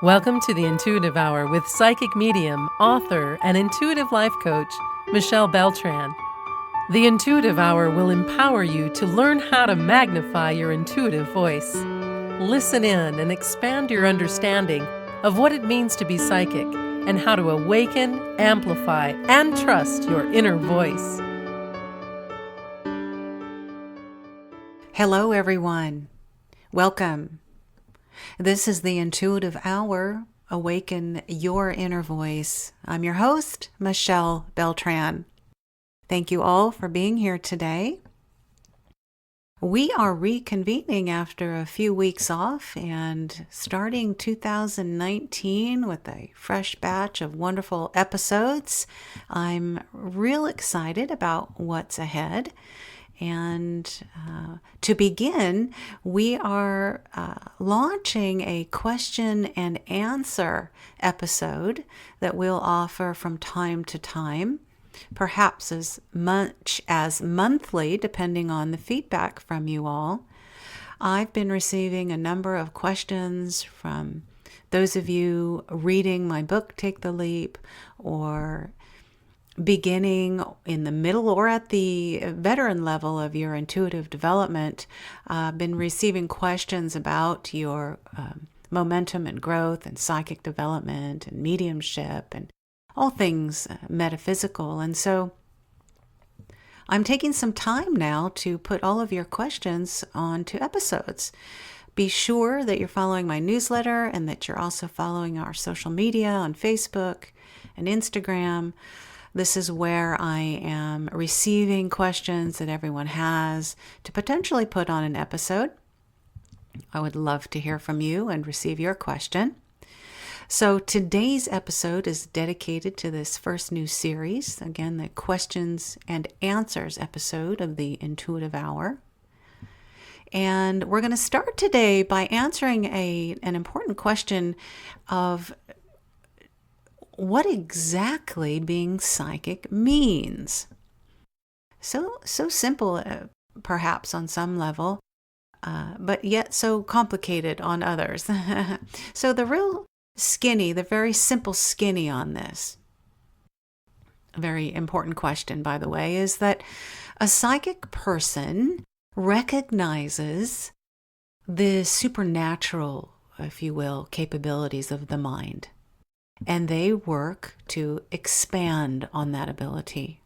Welcome to the Intuitive Hour with psychic medium, author, and intuitive life coach, Michelle Beltran. The Intuitive Hour will empower you to learn how to magnify your intuitive voice. Listen in and expand your understanding of what it means to be psychic and how to awaken, amplify, and trust your inner voice. Hello, everyone. Welcome. This is the Intuitive Hour, Awaken Your Inner Voice. I'm your host, Michelle Beltran. Thank you all for being here today. We are reconvening after a few weeks off and starting 2019 with a fresh batch of wonderful episodes. I'm real excited about what's ahead. And to begin, we are launching a question and answer episode that we'll offer from time to time, perhaps as much as monthly, depending on the feedback from you all. I've been receiving a number of questions from those of you reading my book, Take the Leap, or beginning in the middle or at the veteran level of your intuitive development. I've been receiving questions about your momentum and growth and psychic development and mediumship and all things metaphysical. And so I'm taking some time now to put all of your questions onto episodes. Be sure that you're following my newsletter and that you're also following our social media on Facebook and Instagram. This is where I am receiving questions that everyone has to potentially put on an episode. I would love to hear from you and receive your question. So today's episode is dedicated to this first new series, again, the questions and answers episode of the Intuitive Hour. And we're going to start today by answering an important question of what exactly being psychic means. So simple, perhaps on some level, but yet so complicated on others. So the very simple skinny on this, a very important question, by the way, is that a psychic person recognizes the supernatural, if you will, capabilities of the mind. And they work to expand on that ability.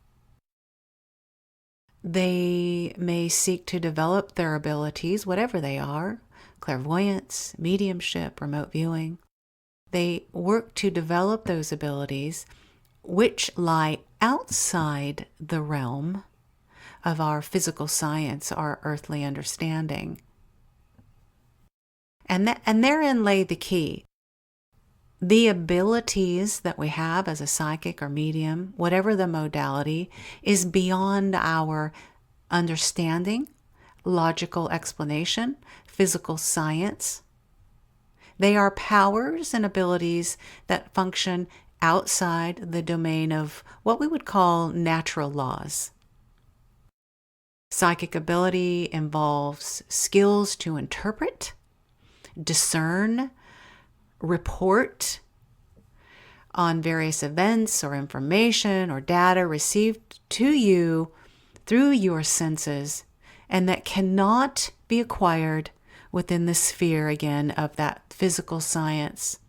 They may seek to develop their abilities, whatever they are, clairvoyance, mediumship, remote viewing. They work to develop those abilities which lie outside the realm of our physical science, our earthly understanding. And therein lay the key. The abilities that we have as a psychic or medium, whatever the modality, is beyond our understanding, logical explanation, physical science. They are powers and abilities that function outside the domain of what we would call natural laws. Psychic ability involves skills to interpret, discern, report on various events or information or data received to you through your senses, and that cannot be acquired within the sphere, again, of that physical science.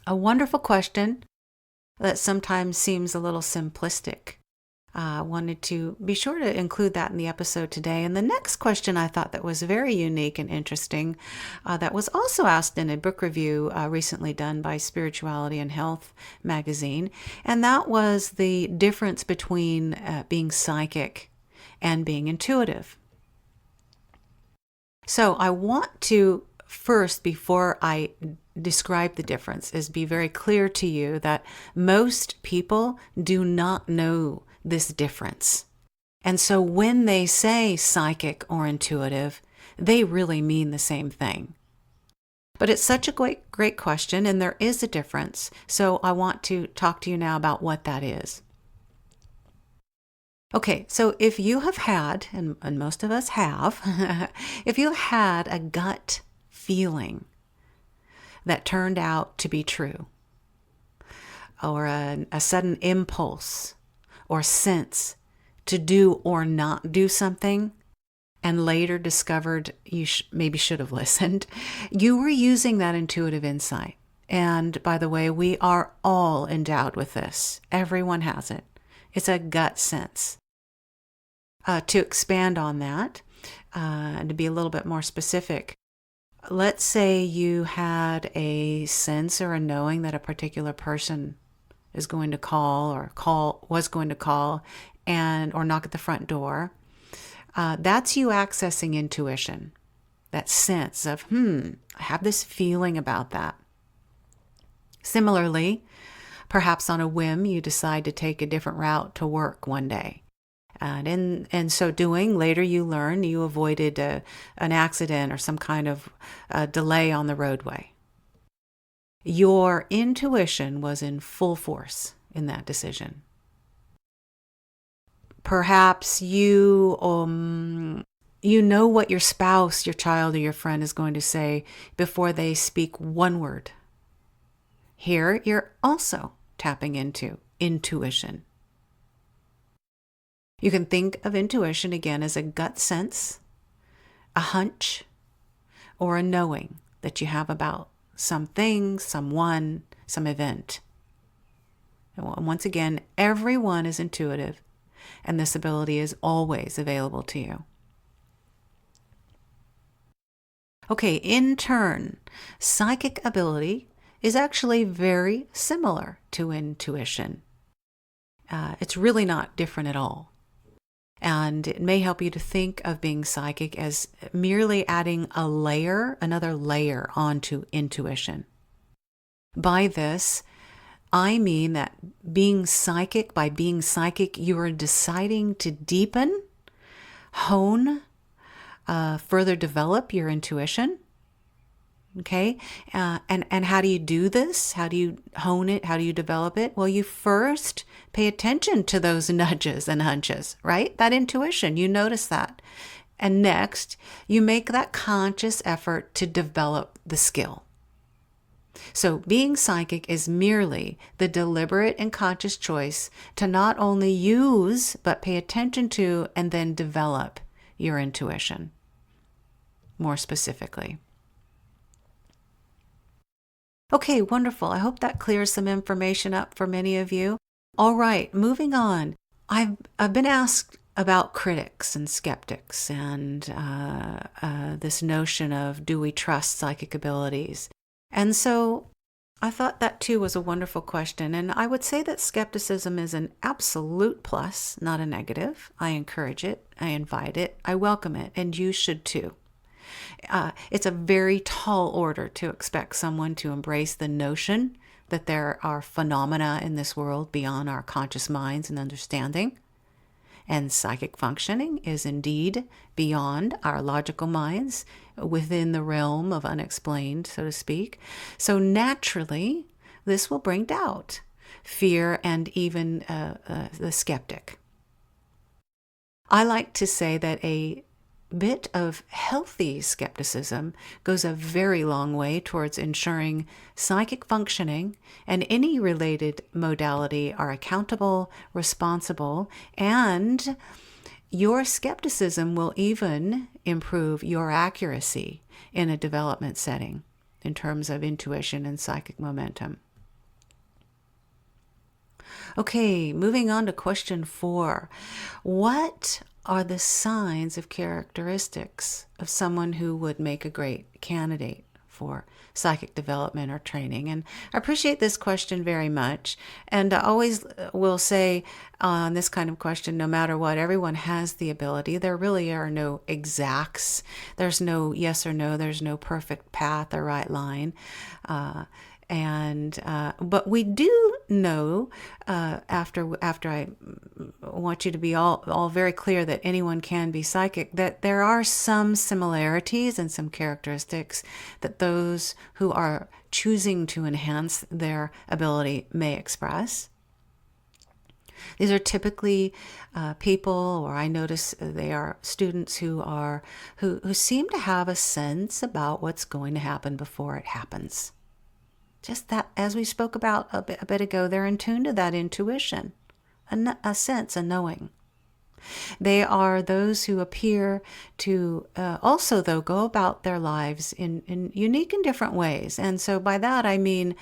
A wonderful question that sometimes seems a little simplistic. I wanted to be sure to include that in the episode today. And the next question I thought that was very unique and interesting, that was also asked in a book review recently done by Spirituality and Health magazine, and that was the difference between being psychic and being intuitive. So I want to first, before I describe the difference, is be very clear to you that most people do not know this difference. And so when they say psychic or intuitive, they really mean the same thing. But it's such a great question, and there is a difference. So I want to talk to you now about what that is. Okay, so if you have had, and most of us have, if you had a gut feeling that turned out to be true, or a sudden impulse or sense to do or not do something, and later discovered you maybe should have listened, you were using that intuitive insight. And by the way, we are all endowed with this. Everyone has it. It's a gut sense. To expand on that, and to be a little bit more specific, let's say you had a sense or a knowing that a particular person is going to was going to call or knock at the front door. That's you accessing intuition, that sense of, I have this feeling about that. Similarly, perhaps on a whim, you decide to take a different route to work one day. And in so doing, later you learn you avoided an accident or some kind of delay on the roadway. Your intuition was in full force in that decision. Perhaps you know what your spouse, your child, or your friend is going to say before they speak one word. Here, you're also tapping into intuition. You can think of intuition again as a gut sense, a hunch, or a knowing that you have about something, someone, some event. And once again, everyone is intuitive, and this ability is always available to you. Okay, in turn, psychic ability is actually very similar to intuition. It's really not different at all. And it may help you to think of being psychic as merely adding another layer onto intuition. By this, I mean that by being psychic, you are deciding to deepen, hone, further develop your intuition. Okay, and how do you do this? How do you hone it? How do you develop it? Well, you first pay attention to those nudges and hunches, right? That intuition, you notice that. And next, you make that conscious effort to develop the skill. So being psychic is merely the deliberate and conscious choice to not only use, but pay attention to, and then develop your intuition more specifically. Okay, wonderful. I hope that clears some information up for many of you. All right, moving on. I've been asked about critics and skeptics and this notion of, do we trust psychic abilities? And so I thought that too was a wonderful question. And I would say that skepticism is an absolute plus, not a negative. I encourage it. I invite it. I welcome it. And you should too. It's a very tall order to expect someone to embrace the notion that there are phenomena in this world beyond our conscious minds and understanding. And psychic functioning is indeed beyond our logical minds, within the realm of unexplained, so to speak. So naturally, this will bring doubt, fear, and even the skeptic. I like to say that a bit of healthy skepticism goes a very long way towards ensuring psychic functioning and any related modality are accountable, responsible, and your skepticism will even improve your accuracy in a development setting in terms of intuition and psychic momentum. Okay, moving on to question 4. What are the signs of characteristics of someone who would make a great candidate for psychic development or training? And I appreciate this question very much. And I always will say on this kind of question, no matter what, everyone has the ability. There really are no exacts. There's no yes or no. There's no perfect path or right line. But we do know, after I want you to be all very clear that anyone can be psychic, that there are some similarities and some characteristics that those who are choosing to enhance their ability may express. These are typically people, or I notice they are students who seem to have a sense about what's going to happen before it happens. Just that, as we spoke about a bit ago, they're in tune to that intuition, a sense, a knowing. They are those who appear to also, though, go about their lives in unique and different ways. And so by that, I mean,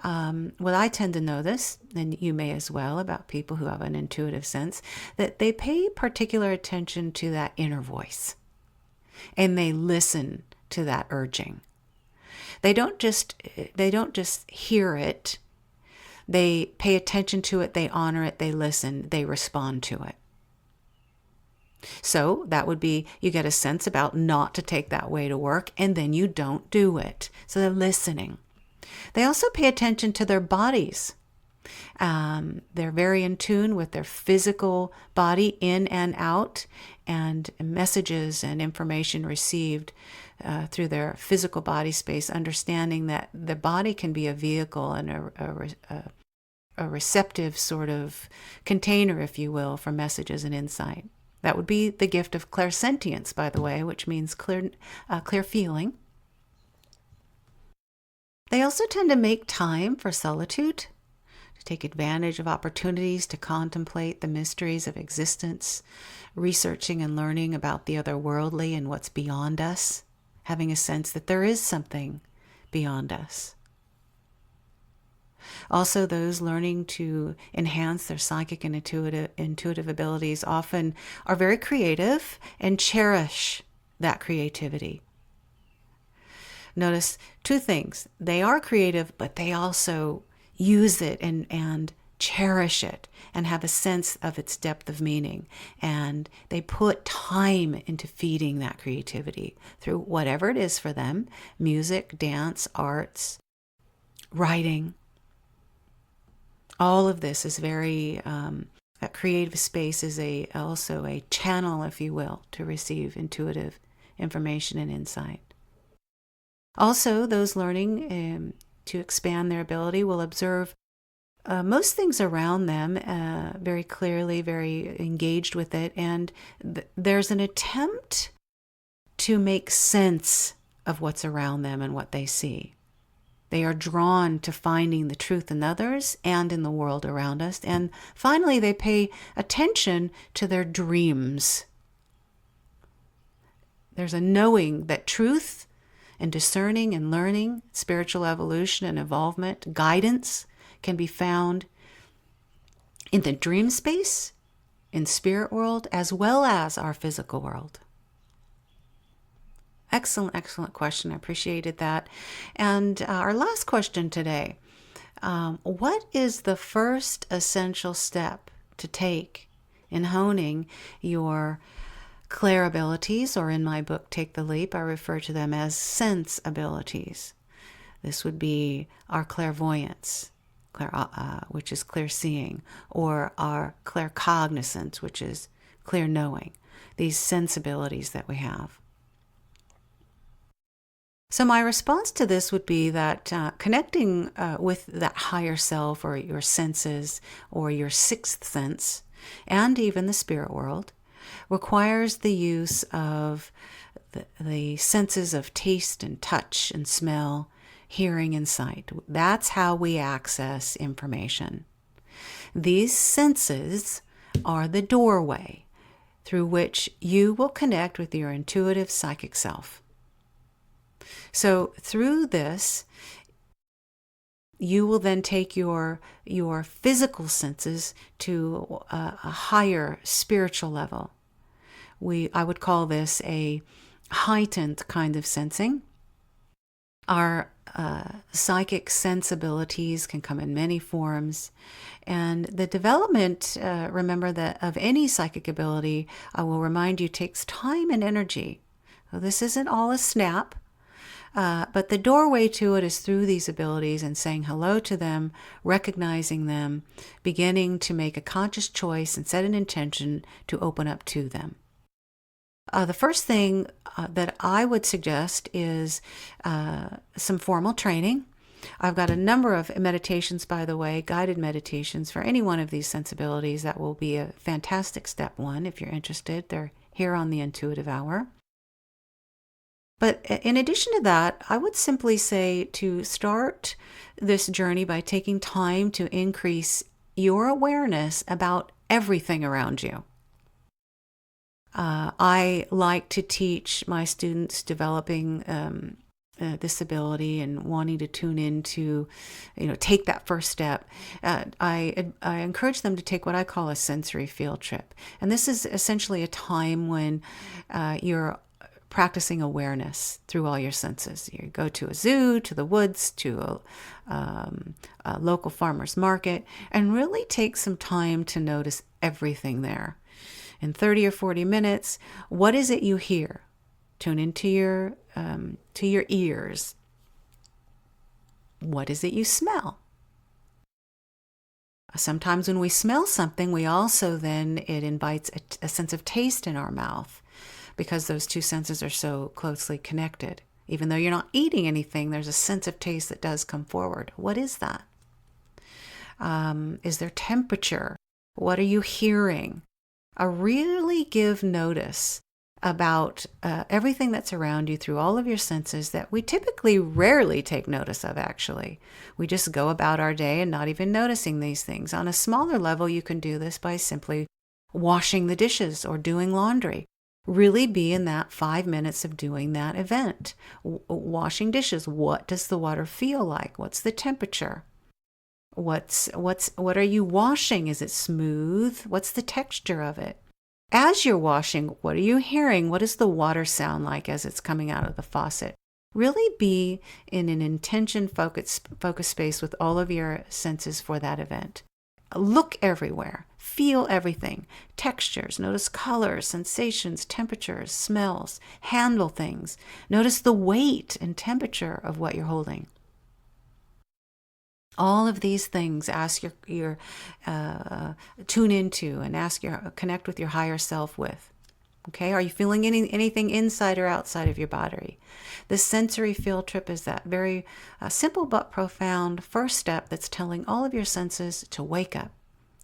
well, I tend to know this, and you may as well, about people who have an intuitive sense, that they pay particular attention to that inner voice, and they listen to that urging. They don't just hear it. They pay attention to it, they honor it, they listen, they respond to it. So that would be, you get a sense about not to take that way to work, and then you don't do it. So they're listening. They also pay attention to their bodies. They're very in tune with their physical body, in and out, and messages and information received through their physical body space, understanding that the body can be a vehicle and a receptive sort of container, if you will, for messages and insight. That would be the gift of clairsentience, by the way, which means clear feeling. They also tend to make time for solitude, to take advantage of opportunities to contemplate the mysteries of existence, researching and learning about the otherworldly and what's beyond us, having a sense that there is something beyond us. Also, those learning to enhance their psychic and intuitive abilities often are very creative and cherish that creativity. Notice two things. They are creative, but they also use it and cherish it and have a sense of its depth of meaning. And they put time into feeding that creativity through whatever it is for them: music, dance, arts, writing. All of this is very, that creative space is also a channel, if you will, to receive intuitive information and insight. Also, those learning to expand their ability will observe most things around them very clearly, very engaged with it, and there's an attempt to make sense of what's around them and what they see. They are drawn to finding the truth in others and in the world around us. And finally, they pay attention to their dreams. There's a knowing that truth and discerning and learning, spiritual evolution and evolvement, guidance can be found in the dream space, in spirit world, as well as our physical world. Excellent, excellent question. I appreciated that. And our last question today, what is the first essential step to take in honing your clair abilities, or in my book, Take the Leap, I refer to them as sense abilities. This would be our clairvoyance, which is clear seeing, or our claircognizance, which is clear knowing, these sensibilities that we have. So my response to this would be that connecting with that higher self, or your senses, or your sixth sense, and even the spirit world, requires the use of the senses of taste and touch and smell, hearing and sight. That's how we access information. These senses are the doorway through which you will connect with your intuitive psychic self. So through this, you will then take your physical senses to a higher spiritual level. I would call this a heightened kind of sensing. Our psychic sensibilities can come in many forms, and the development, remember, that of any psychic ability, I will remind you, takes time and energy. So this isn't all a snap. But the doorway to it is through these abilities and saying hello to them, recognizing them, beginning to make a conscious choice and set an intention to open up to them. The first thing that I would suggest is some formal training. I've got a number of meditations, by the way, guided meditations for any one of these sensibilities. That will be a fantastic step one if you're interested. They're here on the Intuitive Hour. But in addition to that, I would simply say to start this journey by taking time to increase your awareness about everything around you. I like to teach my students developing this ability and wanting to tune into, take that first step. I encourage them to take what I call a sensory field trip. And this is essentially a time when you're practicing awareness through all your senses. You go to a zoo, to the woods, to a local farmer's market, and really take some time to notice everything there. In 30 or 40 minutes, what is it you hear? Tune into your ears. What is it you smell? Sometimes when we smell something, we also then, it invites a sense of taste in our mouth, because those two senses are so closely connected. Even though you're not eating anything, there's a sense of taste that does come forward. What is that? Is there temperature? What are you hearing? Really give notice about everything that's around you through all of your senses that we typically rarely take notice of, actually. We just go about our day and not even noticing these things. On a smaller level, you can do this by simply washing the dishes or doing laundry. Really be in that 5 minutes of doing that event. Washing dishes, what does the water feel like? What's the temperature? What are you washing? Is it smooth? What's the texture of it? As you're washing, what are you hearing? What does the water sound like as it's coming out of the faucet? Really be in an intention focus space with all of your senses for that event. Look everywhere. Feel everything. Textures. Notice colors, sensations, temperatures, smells. Handle things. Notice the weight and temperature of what you're holding. All of these things, ask your tune into and connect with your higher self with. Okay, are you feeling anything inside or outside of your body? This sensory field trip is that very simple but profound first step that's telling all of your senses to wake up.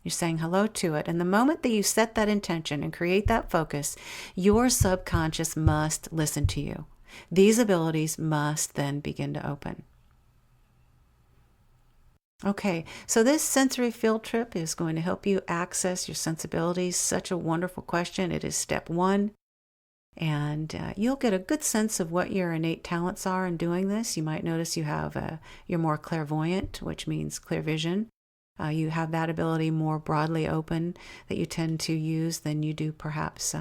You're saying hello to it. And the moment that you set that intention and create that focus, your subconscious must listen to you. These abilities must then begin to open. Okay, so this sensory field trip is going to help you access your sensibilities. Such a wonderful question. It is step 1. And you'll get a good sense of what your innate talents are in doing this. You might notice you're more clairvoyant, which means clear vision. You have that ability more broadly open that you tend to use than you do perhaps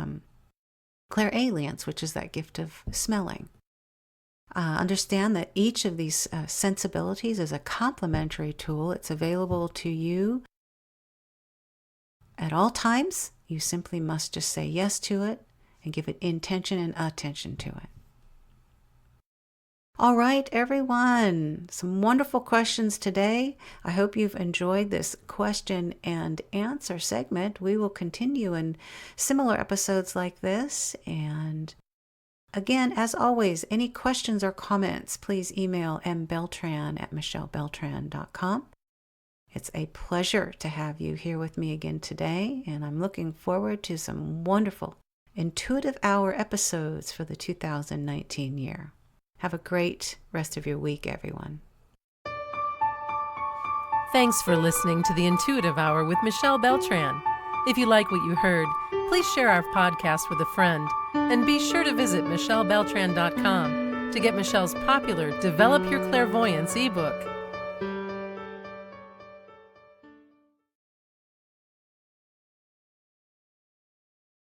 clairalience, which is that gift of smelling. Understand that each of these sensibilities is a complementary tool. It's available to you at all times. You simply must just say yes to it and give it intention and attention to it. All right, everyone, some wonderful questions today. I hope you've enjoyed this question and answer segment. We will continue in similar episodes like this. And again, as always, any questions or comments, please email mbeltran@michellebeltran.com. It's a pleasure to have you here with me again today, and I'm looking forward to some wonderful Intuitive Hour episodes for the 2019 year. Have a great rest of your week, everyone. Thanks for listening to the Intuitive Hour with Michelle Beltran. If you like what you heard, please share our podcast with a friend, and be sure to visit michellebeltran.com to get Michelle's popular Develop Your Clairvoyance ebook.